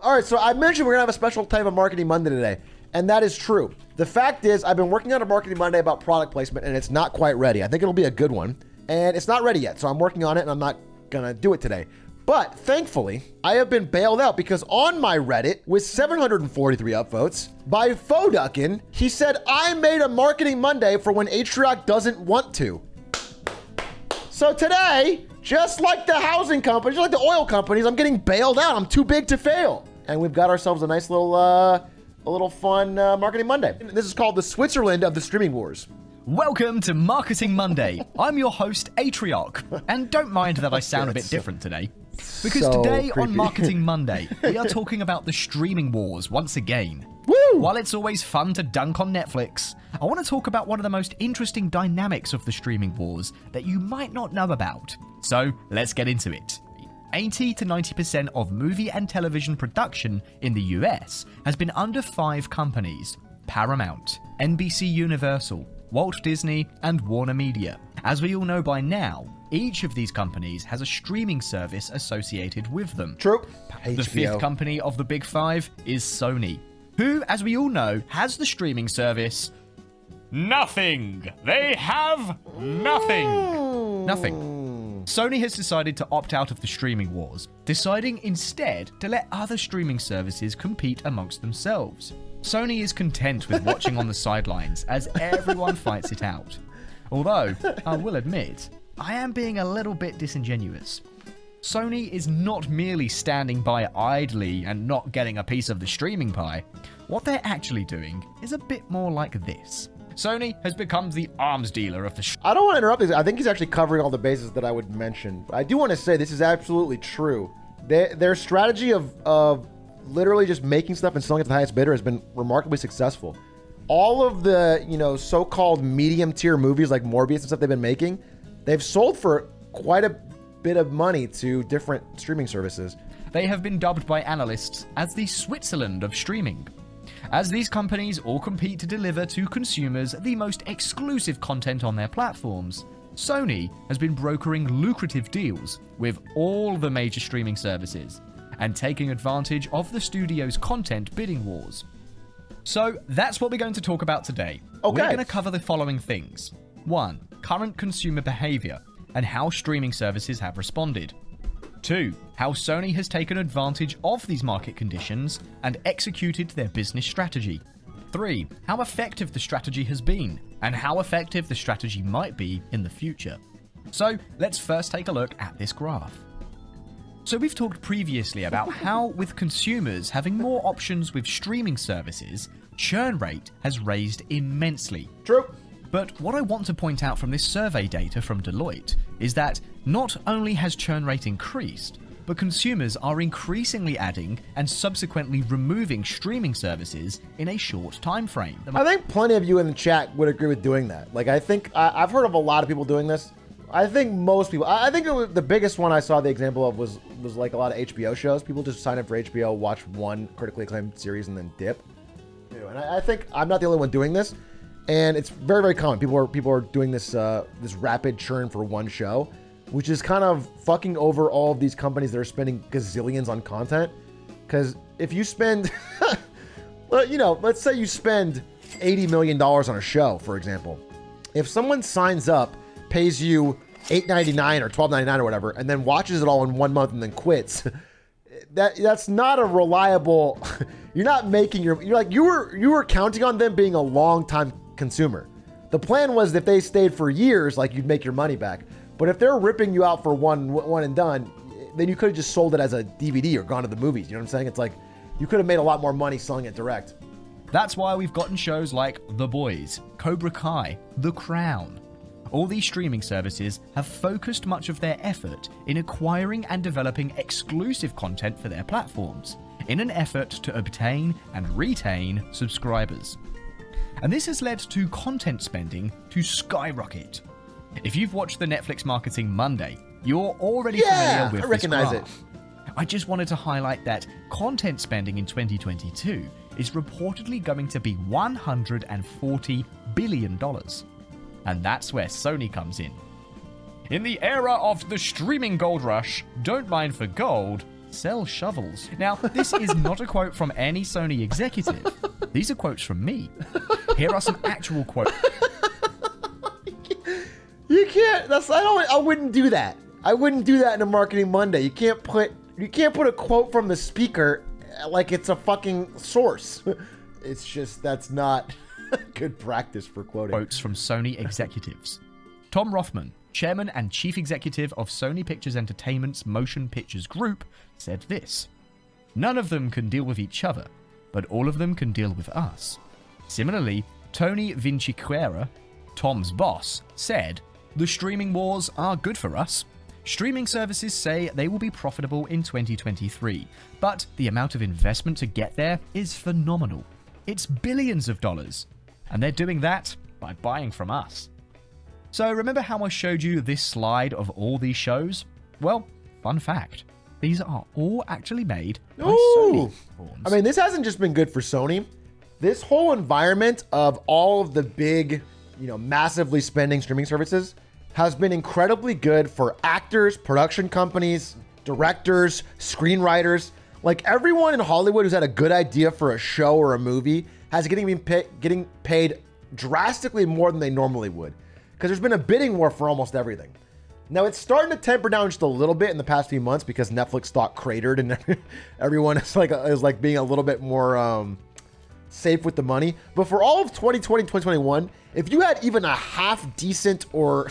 All right, so I mentioned we're gonna have a special type of Marketing Monday today, and that is true. The fact is, I've been working on a Marketing Monday about product placement, and it's not quite ready. I think it'll be a good one, and it's not ready yet, so I'm working on it, and I'm not gonna do it today. But thankfully, I have been bailed out because on my Reddit, with 743 upvotes, by Foduckin, he said, I made a Marketing Monday for when Atrioc doesn't want to. So today, just like the housing companies, just like the oil companies, I'm getting bailed out. I'm too big to fail. And we've got ourselves a nice little fun Marketing Monday. This is called the Switzerland of the streaming wars. Welcome to Marketing Monday. I'm your host, Atrioc. And don't mind that I sound a bit different today. Because today on Marketing Monday, we are talking about the streaming wars once again. Woo! While it's always fun to dunk on Netflix, I want to talk about one of the most interesting dynamics of the streaming wars that you might not know about. So let's get into it. 80 to 90% of movie and television production in the US has been under 5 companies: Paramount, NBC Universal, Walt Disney, and Warner Media. As we all know by now, each of these companies has a streaming service associated with them. True. The fifth company of the big 5 is Sony, who, as we all know, has the streaming service nothing. They have nothing. Nothing. Sony has decided to opt out of the streaming wars, deciding instead to let other streaming services compete amongst themselves. Sony is content with watching on the sidelines as everyone fights it out. Although, I will admit, I am being a little bit disingenuous. Sony is not merely standing by idly and not getting a piece of the streaming pie. What they're actually doing is a bit more like this. Sony has become the arms dealer of the I don't want to interrupt this. I think he's actually covering all the bases that I would mention. I do want to say this is absolutely true. Their strategy of literally just making stuff and selling it to the highest bidder has been remarkably successful. All of the, so-called medium tier movies like Morbius and stuff they've been making, they've sold for quite a bit of money to different streaming services. They have been dubbed by analysts as the Switzerland of streaming, as these companies all compete to deliver to consumers the most exclusive content on their platforms. Sony has been brokering lucrative deals with all the major streaming services and taking advantage of the studio's content bidding wars. So that's what we're going to talk about today. Okay. We're going to cover the following things. 1. Current consumer behavior and how streaming services have responded. 2. How Sony has taken advantage of these market conditions and executed their business strategy. 3. How effective the strategy has been and how effective the strategy might be in the future. So let's first take a look at this graph. So we've talked previously about how, with consumers having more options with streaming services, churn rate has raised immensely. True. But what I want to point out from this survey data from Deloitte is that not only has churn rate increased, but consumers are increasingly adding and subsequently removing streaming services in a short time frame. I think plenty of you in the chat would agree with doing that. Like, I think I've heard of a lot of people doing this. I think most people, I think the biggest one I saw the example of was like a lot of HBO shows. People just sign up for HBO, watch one critically acclaimed series, and then dip. And I think I'm not the only one doing this, and it's very, very common. People are doing this this rapid churn for one show, which is kind of fucking over all of these companies that are spending gazillions on content. Because if you spend, well, let's say you spend $80 million on a show, for example. If someone signs up, pays you $8.99 or $12.99 or whatever, and then watches it all in 1 month and then quits, that's not a reliable. You're not making you were counting on them being a long time consumer. The plan was if they stayed for years, like, you'd make your money back. But if they're ripping you out for one and done, then you could have just sold it as a DVD or gone to the movies. You know what I'm saying? It's like you could have made a lot more money selling it direct. That's why we've gotten shows like The Boys, Cobra Kai, The Crown. All these streaming services have focused much of their effort in acquiring and developing exclusive content for their platforms in an effort to obtain and retain subscribers. And this has led to content spending to skyrocket. If you've watched the Netflix Marketing Monday, you're already familiar with this graph. I just wanted to highlight that content spending in 2022 is reportedly going to be $140 billion. And that's where Sony comes in. In the era of the streaming gold rush, don't mine for gold, sell shovels. Now, this is not a quote from any Sony executive. These are quotes from me. Here are some actual quotes. You can't. I wouldn't do that. I wouldn't do that in a Marketing Monday. You can't put a quote from the speaker like it's a fucking source. It's just, that's not good practice for quoting. Quotes from Sony executives. Tom Rothman, chairman and chief executive of Sony Pictures Entertainment's Motion Pictures Group, said this: "None of them can deal with each other, but all of them can deal with us." Similarly, Tony Vinciquerra, Tom's boss, said, "The streaming wars are good for us. Streaming services say they will be profitable in 2023, but the amount of investment to get there is phenomenal. It's billions of dollars, and they're doing that by buying from us." So remember how I showed you this slide of all these shows? Well, fun fact, these are all actually made by Sony. I mean, this hasn't just been good for Sony. This whole environment of all of the big, massively spending streaming services has been incredibly good for actors, production companies, directors, screenwriters. Like, everyone in Hollywood who's had a good idea for a show or a movie has getting paid drastically more than they normally would, because there's been a bidding war for almost everything. Now, it's starting to temper down just a little bit in the past few months because Netflix stock cratered and everyone is like being a little bit more safe with the money. But for all of 2020, 2021, if you had even a half decent or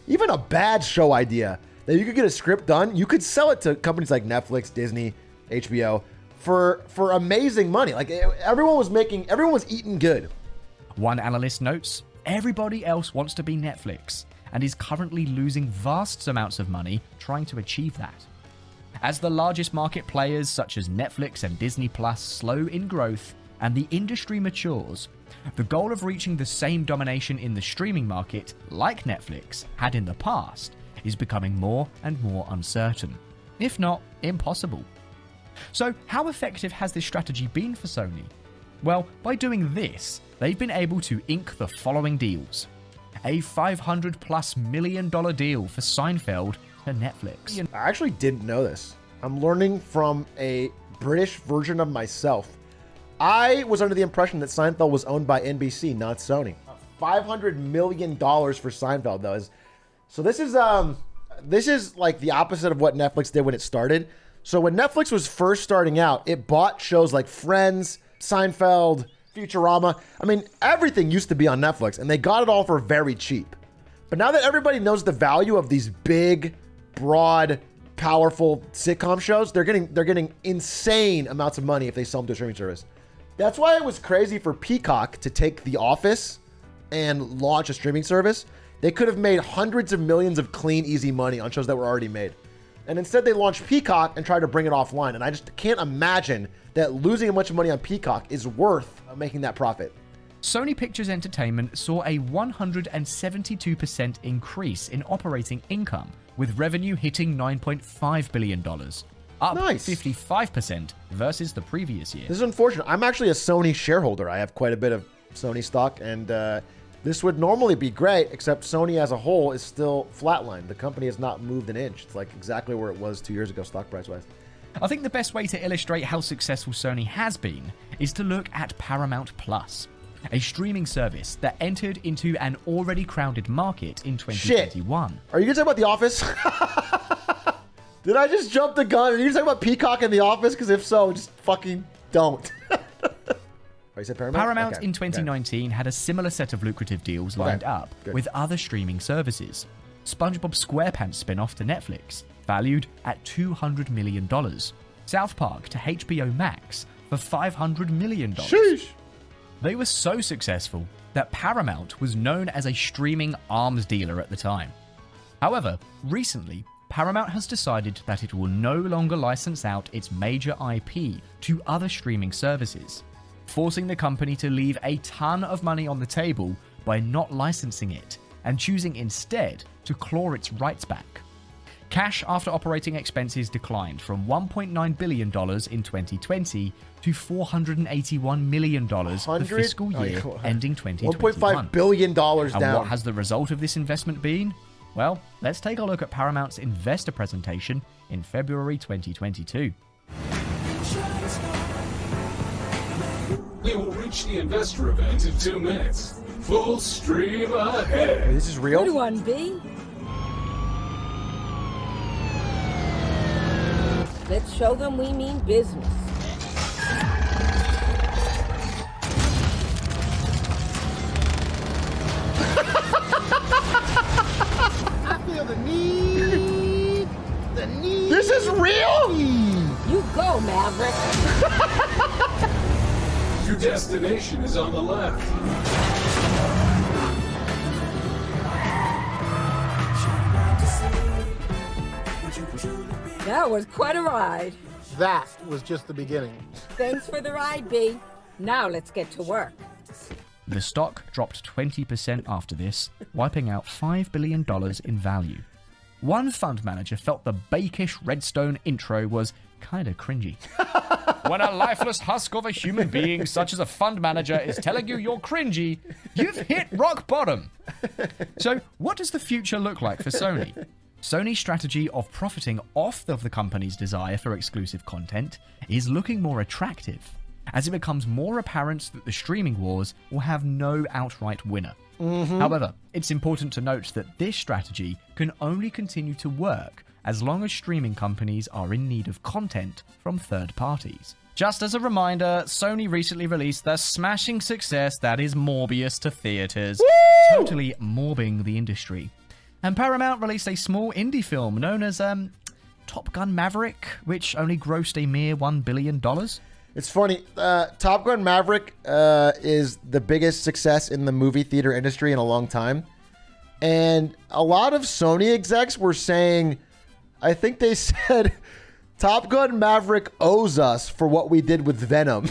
even a bad show idea that you could get a script done, you could sell it to companies like Netflix, Disney, HBO for amazing money. Like, everyone was eating good. One analyst notes, everybody else wants to be Netflix and is currently losing vast amounts of money trying to achieve that. As the largest market players such as Netflix and Disney Plus slow in growth and the industry matures, the goal of reaching the same domination in the streaming market like Netflix had in the past is becoming more and more uncertain, if not impossible. So how effective has this strategy been for Sony? Well, by doing this, they've been able to ink the following deals. A $500+ million deal for Seinfeld to Netflix. I actually didn't know this. I'm learning from a British version of myself. I was under the impression that Seinfeld was owned by NBC, not Sony. $500 million for Seinfeld, though. So this is like the opposite of what Netflix did when it started. So when Netflix was first starting out, it bought shows like Friends, Seinfeld, Futurama. I mean, everything used to be on Netflix, and they got it all for very cheap. But now that everybody knows the value of these big, broad, powerful sitcom shows, they're getting insane amounts of money if they sell them to a streaming service. That's why it was crazy for Peacock to take The Office and launch a streaming service. They could have made hundreds of millions of clean, easy money on shows that were already made. And instead they launched Peacock and tried to bring it offline. And I just can't imagine that losing a bunch of money on Peacock is worth making that profit. Sony Pictures Entertainment saw a 172% increase in operating income, with revenue hitting $9.5 billion, up Nice. 55% versus the previous year. This is unfortunate. I'm actually a Sony shareholder. I have quite a bit of Sony stock, and this would normally be great, except Sony as a whole is still flatlined. The company has not moved an inch. It's like exactly where it was 2 years ago, stock price-wise. I think the best way to illustrate how successful Sony has been is to look at Paramount Plus, a streaming service that entered into an already crowded market in 2021. Shit. Are you going to talk about The Office? Did I just jump the gun? Are you going to talk about Peacock and The Office? Because if so, just fucking don't. You said Paramount? Paramount Okay. in 2019 had a similar set of lucrative deals lined up Good. with other streaming services. SpongeBob SquarePants spin-off to Netflix, valued at $200 million. South Park to HBO Max for $500 million. Sheesh. They were so successful that Paramount was known as a streaming arms dealer at the time. However, recently, Paramount has decided that it will no longer license out its major IP to other streaming services, forcing the company to leave a ton of money on the table by not licensing it and choosing instead to claw its rights back. Cash after operating expenses declined from $1.9 billion in 2020 to $481 million for fiscal year ending 2021. $1.5 billion down. And what has the result of this investment been? Well, let's take a look at Paramount's investor presentation in February 2022. Sony will reach the investor event in 2 minutes. Full stream ahead. This is real? Good one, B. Let's show them we mean business. I feel the need. The need. This is real? You go, Maverick. Your destination is on the left. That was quite a ride. That was just the beginning. Thanks for the ride, B. Now let's get to work. The stock dropped 20% after this, wiping out $5 billion in value. One fund manager felt the Bakish Redstone intro was kinda cringy. When a lifeless husk of a human being, such as a fund manager, is telling you you're cringy, you've hit rock bottom. So, what does the future look like for Sony? Sony's strategy of profiting off of the company's desire for exclusive content is looking more attractive, as it becomes more apparent that the streaming wars will have no outright winner. However, it's important to note that this strategy can only continue to work as long as streaming companies are in need of content from third parties. Just as a reminder, Sony recently released their smashing success that is Morbius to theaters, totally morbing the industry. And Paramount released a small indie film known as Top Gun Maverick, which only grossed a mere $1 billion. It's funny. Top Gun Maverick is the biggest success in the movie theater industry in a long time. And a lot of Sony execs were saying, I think they said, Top Gun Maverick owes us for what we did with Venom.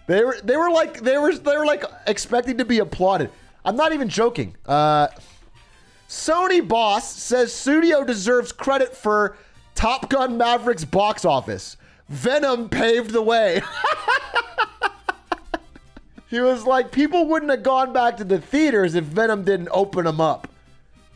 they were like expecting to be applauded. I'm not even joking. Sony boss says studio deserves credit for Top Gun Maverick's box office. Venom paved the way. He was like, people wouldn't have gone back to the theaters if Venom didn't open them up.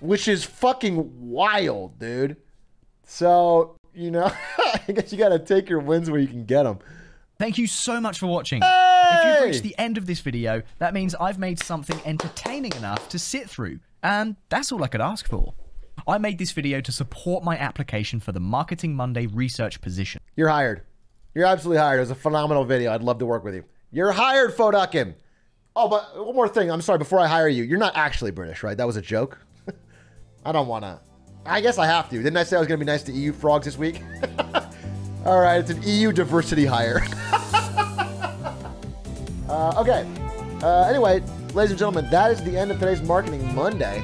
Which is fucking wild, dude. So, you know, I guess you gotta take your wins where you can get them. Thank you so much for watching. Hey! If you've reached the end of this video, that means I've made something entertaining enough to sit through. And that's all I could ask for. I made this video to support my application for the Marketing Monday research position. You're hired. You're absolutely hired. It was a phenomenal video. I'd love to work with you. You're hired, Fodukin. Oh, but one more thing. I'm sorry, before I hire you, you're not actually British, right? That was a joke. I don't want to. I guess I have to. Didn't I say I was going to be nice to EU frogs this week? All right, it's an EU diversity hire. Okay. Anyway, ladies and gentlemen, that is the end of today's Marketing Monday.